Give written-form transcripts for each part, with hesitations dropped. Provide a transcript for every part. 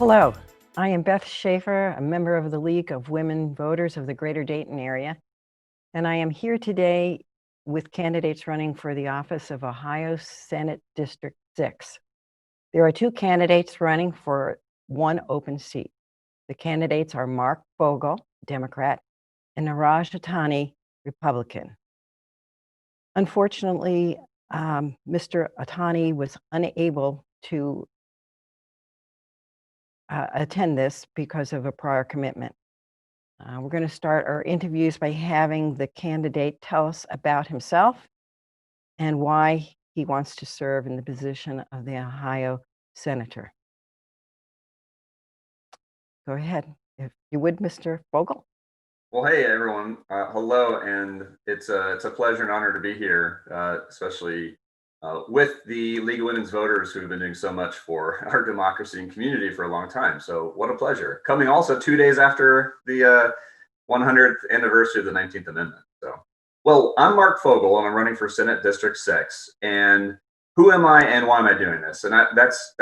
Hello, I am Beth Schaefer, a member of the League of Women Voters of the Greater Dayton area, and I am here today with candidates running for the office of Ohio Senate District 6. There are two candidates running for one open seat. The candidates are Mark Fogel, Democrat, and Niraj Atani, Republican. Unfortunately, Mr. Atani was unable to attend this because of a prior commitment. We're going to start our interviews by having the candidate tell us about himself and why he wants to serve in the position of the Ohio Senator. Go ahead, if you would, Mr. Fogel. Well, hey everyone, hello, and it's a pleasure and honor to be here, especially with the League of Women's Voters who have been doing so much for our democracy and community for a long time. So what a pleasure. Coming also 2 days after the 100th anniversary of the 19th Amendment. So, well, I'm Mark Fogel and I'm running for Senate District 6. And who am I and why am I doing this? And that's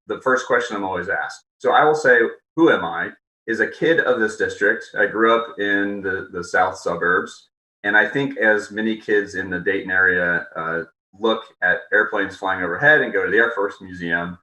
the first question I'm always asked. So I will say, who am I? Is a kid of this district. I grew up in the south suburbs. And I think as many kids in the Dayton area look at airplanes flying overhead and go to the Air Force Museum,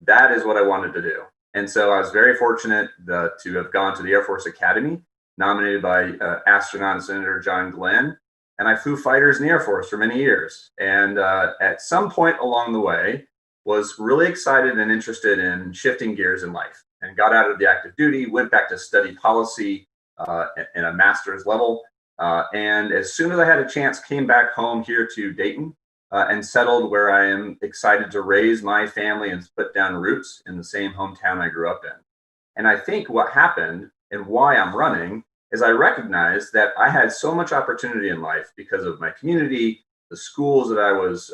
that is what I wanted to do. And so I was very fortunate to have gone to the Air Force Academy, nominated by astronaut and Senator John Glenn. And I flew fighters in the Air Force for many years. And at some point along the way, was really excited and interested in shifting gears in life and got out of the active duty, went back to study policy in a master's level. And as soon as I had a chance, came back home here to Dayton and settled where I am excited to raise my family and put down roots in the same hometown I grew up in. And I think what happened and why I'm running is I recognized that I had so much opportunity in life because of my community, the schools that I was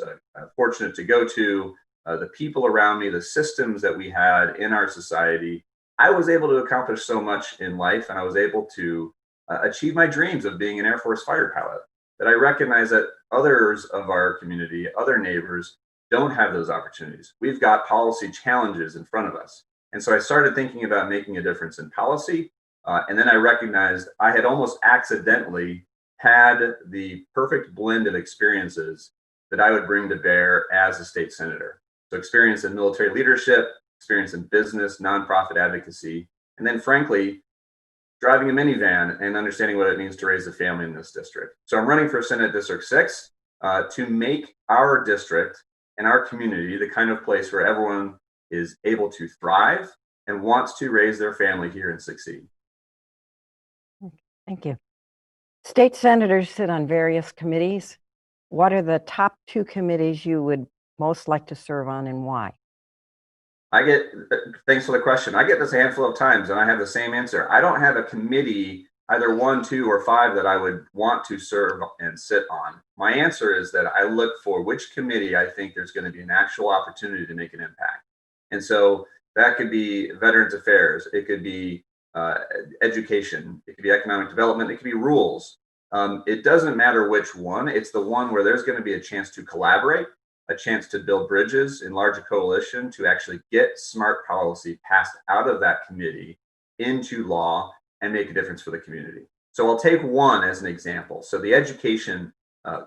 fortunate to go to, the people around me, the systems that we had in our society. I was able to accomplish so much in life, and I was able to achieve my dreams of being an Air Force fighter pilot, that I recognize that others of our community, other neighbors, don't have those opportunities. We've got policy challenges in front of us. And so I started thinking about making a difference in policy. And then I recognized I had almost accidentally had the perfect blend of experiences that I would bring to bear as a state senator. So experience in military leadership, experience in business, nonprofit advocacy, and then frankly, driving a minivan and understanding what it means to raise a family in this district. So I'm running for Senate District 6 to make our district and our community the kind of place where everyone is able to thrive and wants to raise their family here and succeed. Thank you. State senators sit on various committees. What are the top two committees you would most like to serve on and why? Thanks for the question. I get this a handful of times and I have the same answer. I don't have a committee, either 1, 2, or 5 that I would want to serve and sit on. My answer is that I look for which committee I think there's going to be an actual opportunity to make an impact. And so that could be Veterans Affairs, it could be education, it could be economic development, it could be rules. It doesn't matter which one, it's the one where there's going to be a chance to collaborate, a chance to build bridges, enlarge a coalition, to actually get smart policy passed out of that committee into law and make a difference for the community. So I'll take one as an example. So the Education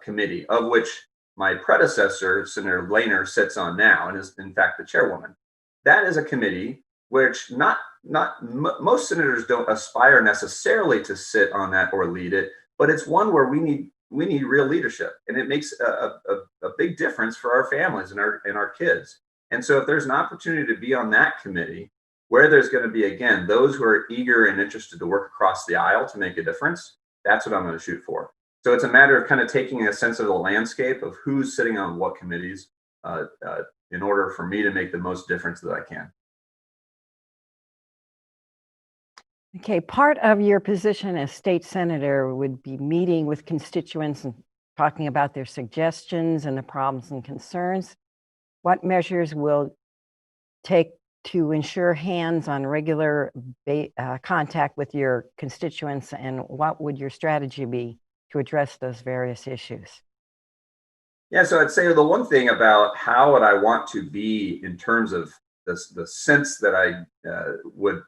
Committee, of which my predecessor, Senator Lehner, sits on now and is in fact the chairwoman. That is a committee which most senators don't aspire necessarily to sit on that or lead it, but it's one where we need real leadership, and it makes a big difference for our families and our kids. And so if there's an opportunity to be on that committee where there's going to be, again, those who are eager and interested to work across the aisle to make a difference, that's what I'm going to shoot for. So it's a matter of kind of taking a sense of the landscape of who's sitting on what committees in order for me to make the most difference that I can. Okay, part of your position as state senator would be meeting with constituents and talking about their suggestions and the problems and concerns. What measures will take to ensure hands-on regular contact with your constituents, and what would your strategy be to address those various issues? Yeah, so I'd say the one thing about how would I want to be in terms of the sense that I would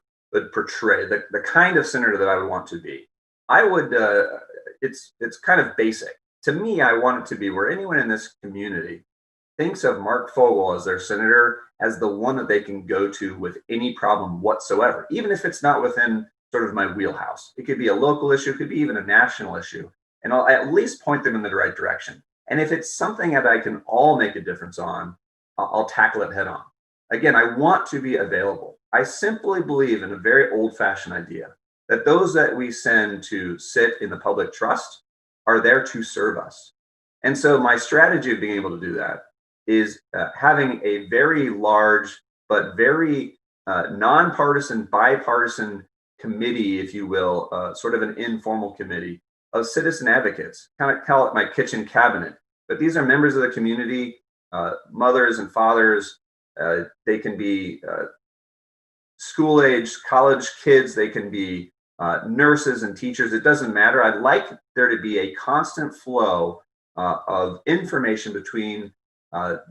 portray, the kind of senator that I would want to be. I would. It's kind of basic to me. I want it to be where anyone in this community thinks of Mark Fogel as their senator as the one that they can go to with any problem whatsoever, even if it's not within sort of my wheelhouse. It could be a local issue, it could be even a national issue, and I'll at least point them in the right direction. And if it's something that I can all make a difference on, I'll tackle it head on. Again, I want to be available. I simply believe in a very old fashioned idea that those that we send to sit in the public trust are there to serve us. And so my strategy of being able to do that is having a very large but very nonpartisan, bipartisan committee, if you will, sort of an informal committee of citizen advocates. Kind of call it my kitchen cabinet. But these are members of the community, mothers and fathers. They can be school age, college kids. They can be nurses and teachers. It doesn't matter. I'd like there to be a constant flow of information between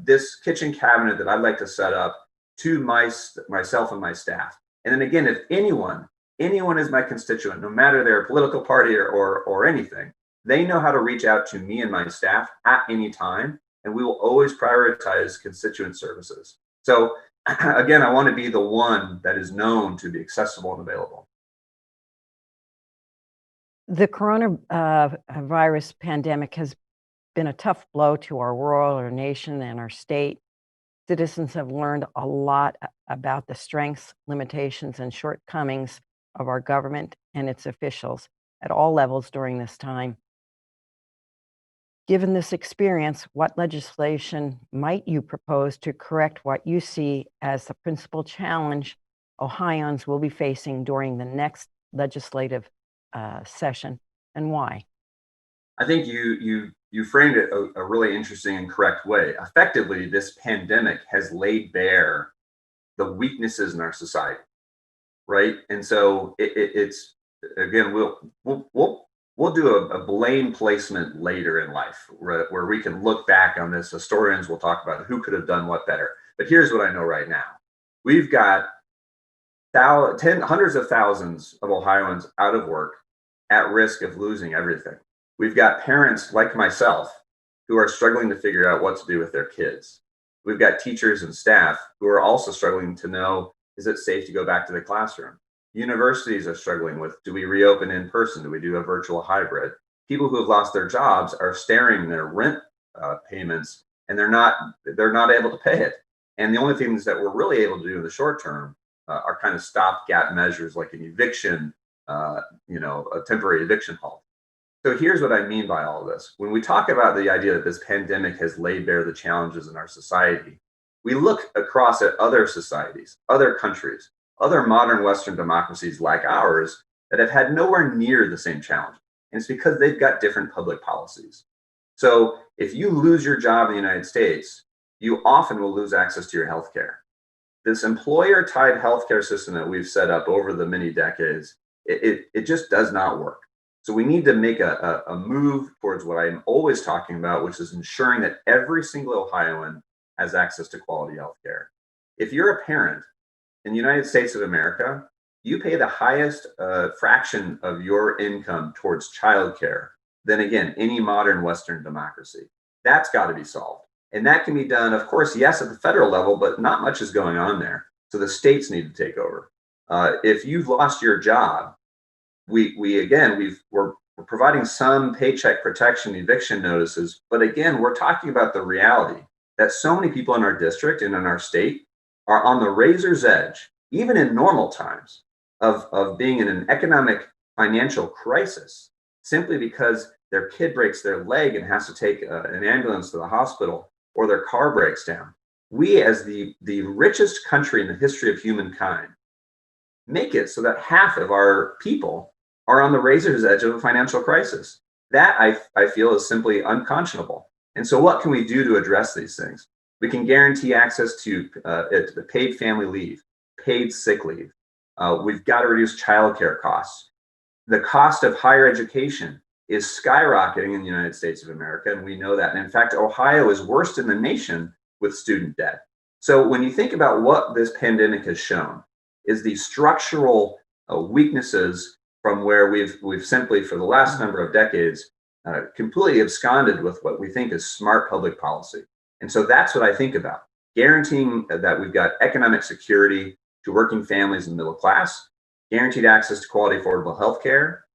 this kitchen cabinet that I'd like to set up to myself and my staff. And then again, if anyone is my constituent, no matter their political party or anything, they know how to reach out to me and my staff at any time, and we will always prioritize constituent services. So again, I want to be the one that is known to be accessible and available. The coronavirus pandemic has been a tough blow to our world, our nation, and our state. Citizens have learned a lot about the strengths, limitations, and shortcomings of our government and its officials at all levels during this time. Given this experience, what legislation might you propose to correct what you see as the principal challenge Ohioans will be facing during the next legislative session, and why? I think you framed it a really interesting and correct way. Effectively, this pandemic has laid bare the weaknesses in our society, right? And so it's again, we'll do a blame placement later in life where we can look back on this. Historians will talk about who could have done what better. But here's what I know right now: we've got hundreds of thousands of Ohioans out of work, at risk of losing everything. We've got parents like myself who are struggling to figure out what to do with their kids. We've got teachers and staff who are also struggling to know, is it safe to go back to the classroom? Universities are struggling with, do we reopen in person? Do we do a virtual hybrid? People who have lost their jobs are staring their rent payments, and they're not able to pay it. And the only things that we're really able to do in the short term are kind of stopgap measures like an eviction, a temporary eviction halt. So here's what I mean by all of this. When we talk about the idea that this pandemic has laid bare the challenges in our society, we look across at other societies, other countries, other modern Western democracies like ours that have had nowhere near the same challenge. And it's because they've got different public policies. So if you lose your job in the United States, you often will lose access to your health care. This employer-tied healthcare system that we've set up over the many decades, it just does not work. So we need to make a move towards what I'm always talking about, which is ensuring that every single Ohioan has access to quality healthcare. If you're a parent in the United States of America, you pay the highest fraction of your income towards childcare than, again, any modern Western democracy. That's got to be solved. And that can be done, of course, yes, at the federal level, but not much is going on there. So the states need to take over. If you've lost your job, we're providing some paycheck protection eviction notices, but again, we're talking about the reality that so many people in our district and in our state are on the razor's edge, even in normal times, of being in an economic financial crisis, simply because their kid breaks their leg and has to take an ambulance to the hospital, or their car breaks down. We, as the richest country in the history of humankind, make it so that half of our people are on the razor's edge of a financial crisis. That I feel is simply unconscionable. And so what can we do to address these things? We can guarantee access to paid family leave, paid sick leave. We've got to reduce childcare costs. The cost of higher education is skyrocketing in the United States of America, and we know that. And in fact, Ohio is worst in the nation with student debt. So when you think about what this pandemic has shown is the structural weaknesses from where we've simply for the last number of decades completely absconded with what we think is smart public policy. And so that's what I think about, guaranteeing that we've got economic security to working families and middle class, guaranteed access to quality affordable health care,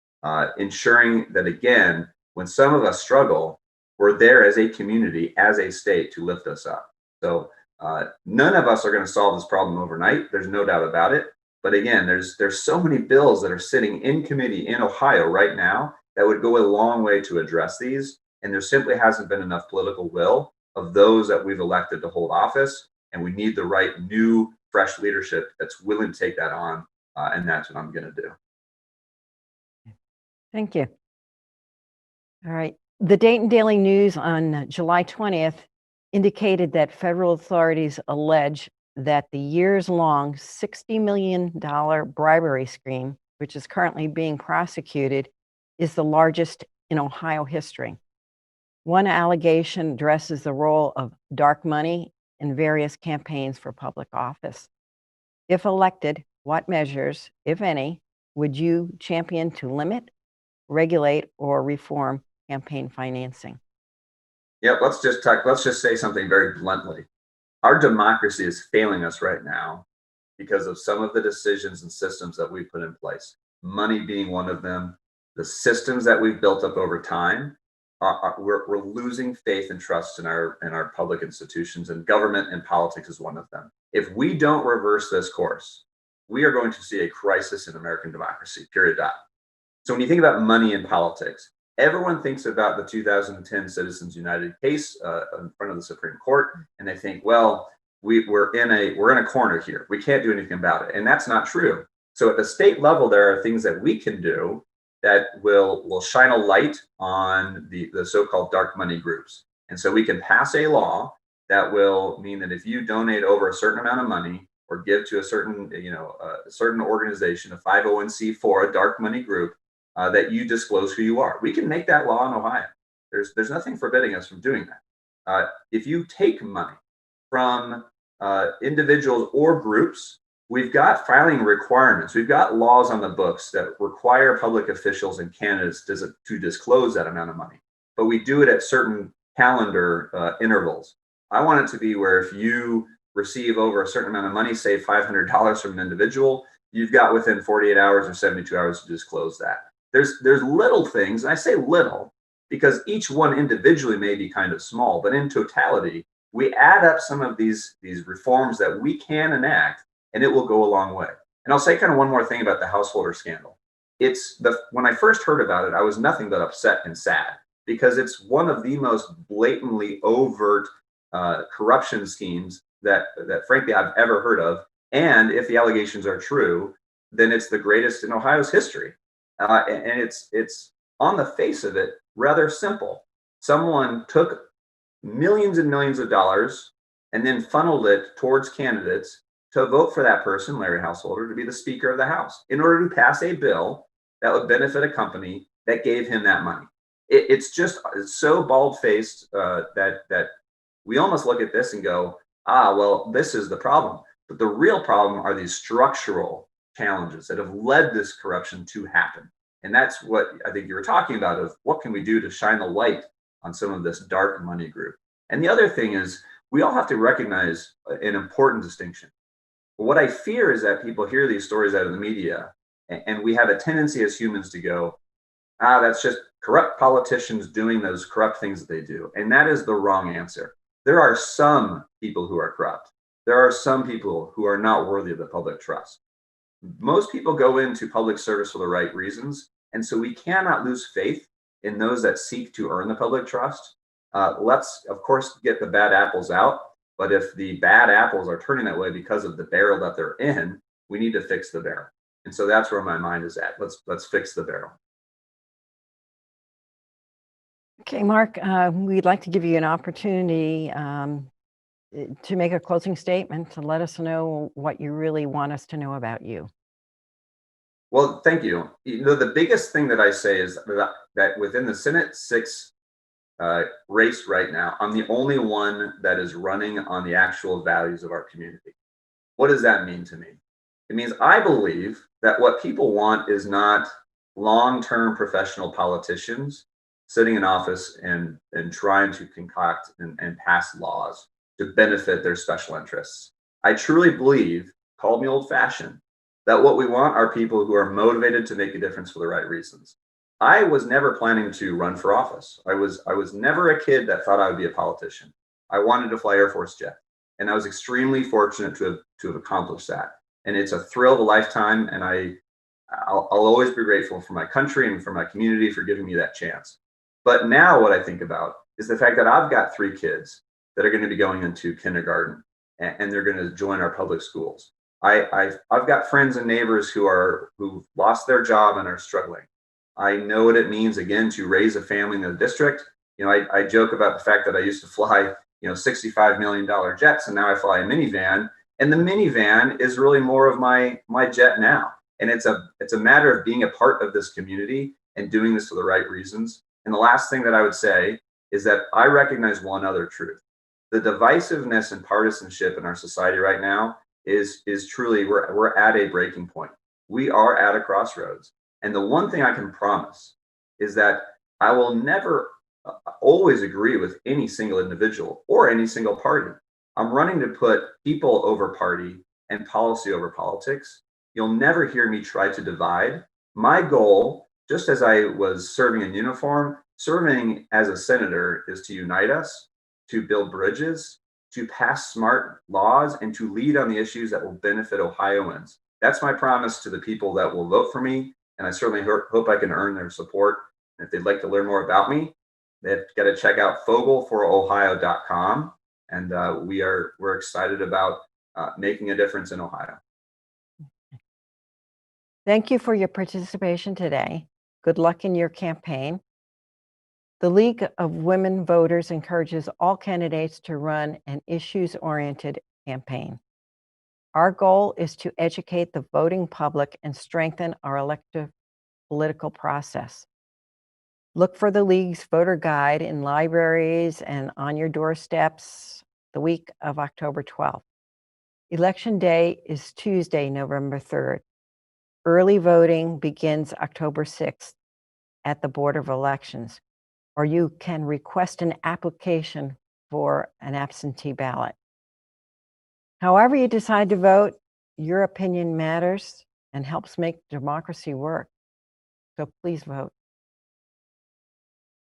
ensuring that, again, when some of us struggle, we're there as a community, as a state to lift us up. So none of us are going to solve this problem overnight. There's no doubt about it. But again, there's so many bills that are sitting in committee in Ohio right now that would go a long way to address these. And there simply hasn't been enough political will of those that we've elected to hold office. And we need the right new, fresh leadership that's willing to take that on. And that's what I'm going to do. Thank you. All right. The Dayton Daily News on July 20th indicated that federal authorities allege that the years-long $60 million bribery scheme, which is currently being prosecuted, is the largest in Ohio history. One allegation addresses the role of dark money in various campaigns for public office. If elected, what measures, if any, would you champion to limit, regulate, or reform campaign financing? Yeah, let's just say something very bluntly. Our democracy is failing us right now because of some of the decisions and systems that we put in place. Money being one of them, the systems that we've built up over time. We're losing faith and trust in our public institutions, and government and politics is one of them. If we don't reverse this course, we are going to see a crisis in American democracy. Period. So when you think about money in politics, everyone thinks about the 2010 Citizens United case in front of the Supreme Court, and they think, well, we're in a corner here. We can't do anything about it, and that's not true. So at the state level, there are things that we can do that will shine a light on the so-called dark money groups. And so we can pass a law that will mean that if you donate over a certain amount of money or give to a certain certain organization, a 501c4, a dark money group, that you disclose who you are. We can make that law in Ohio. There's nothing forbidding us from doing that. If you take money from individuals or groups, we've got filing requirements. We've got laws on the books that require public officials and candidates to disclose that amount of money. But we do it at certain calendar intervals. I want it to be where if you receive over a certain amount of money, say $500 from an individual, you've got within 48 hours or 72 hours to disclose that. There's little things, and I say little because each one individually may be kind of small, but in totality, we add up some of these reforms that we can enact, and it will go a long way. And I'll say kind of one more thing about the householder scandal. When I first heard about it, I was nothing but upset and sad because it's one of the most blatantly overt corruption schemes that frankly I've ever heard of. And if the allegations are true, then it's the greatest in Ohio's history. And it's on the face of it rather simple. Someone took millions and millions of dollars and then funneled it towards candidates to vote for that person, Larry Householder, to be the Speaker of the House in order to pass a bill that would benefit a company that gave him that money. It's so bald-faced that we almost look at this and go, well, this is the problem. But the real problem are these structural challenges that have led this corruption to happen. And that's what I think you were talking about of what can we do to shine a light on some of this dark money group. And the other thing is we all have to recognize an important distinction. What I fear is that people hear these stories out of the media and we have a tendency as humans to go, that's just corrupt politicians doing those corrupt things that they do. And that is the wrong answer. There are some people who are corrupt. There are some people who are not worthy of the public trust. Most people go into public service for the right reasons. And so we cannot lose faith in those that seek to earn the public trust. Let's, of course, get the bad apples out. But if the bad apples are turning that way because of the barrel that they're in, we need to fix the barrel. And so that's where my mind is at. Let's fix the barrel. Okay, Mark, we'd like to give you an opportunity to make a closing statement to let us know what you really want us to know about you. Well, thank you. The biggest thing that I say is that within the Senate 6 race right now, I'm the only one that is running on the actual values of our community. What does that mean to me? It means I believe that what people want is not long-term professional politicians sitting in office and trying to concoct and pass laws to benefit their special interests. I truly believe, call me old-fashioned, that what we want are people who are motivated to make a difference for the right reasons. I was never planning to run for office. I was never a kid that thought I would be a politician. I wanted to fly Air Force jet, and I was extremely fortunate to have accomplished that. And it's a thrill of a lifetime, and I'll always be grateful for my country and for my community for giving me that chance. But now what I think about is the fact that I've got 3 kids that are going to be going into kindergarten, and they're going to join our public schools. I've got friends and neighbors who lost their job and are struggling. I know what it means, again, to raise a family in the district. I joke about the fact that I used to fly, $65 million jets, and now I fly a minivan. And the minivan is really more of my jet now. And it's a matter of being a part of this community and doing this for the right reasons. And the last thing that I would say is that I recognize one other truth. The divisiveness and partisanship in our society right now is truly, we're at a breaking point. We are at a crossroads. And the one thing I can promise is that I will never always agree with any single individual or any single party. I'm running to put people over party and policy over politics. You'll never hear me try to divide. My goal, just as I was serving in uniform, serving as a senator, is to unite us, to build bridges, to pass smart laws, and to lead on the issues that will benefit Ohioans. That's my promise to the people that will vote for me, and I certainly hope I can earn their support. And if they'd like to learn more about me, they've got to check out fogelforohio.com, and we're excited about making a difference in Ohio. Thank you for your participation today. Good luck in your campaign. The League of Women Voters encourages all candidates to run an issues-oriented campaign. Our goal is to educate the voting public and strengthen our elective political process. Look for the League's voter guide in libraries and on your doorsteps the week of October 12th. Election Day is Tuesday, November 3rd. Early voting begins October 6th at the Board of Elections, or you can request an application for an absentee ballot. However you decide to vote, your opinion matters and helps make democracy work. So please vote.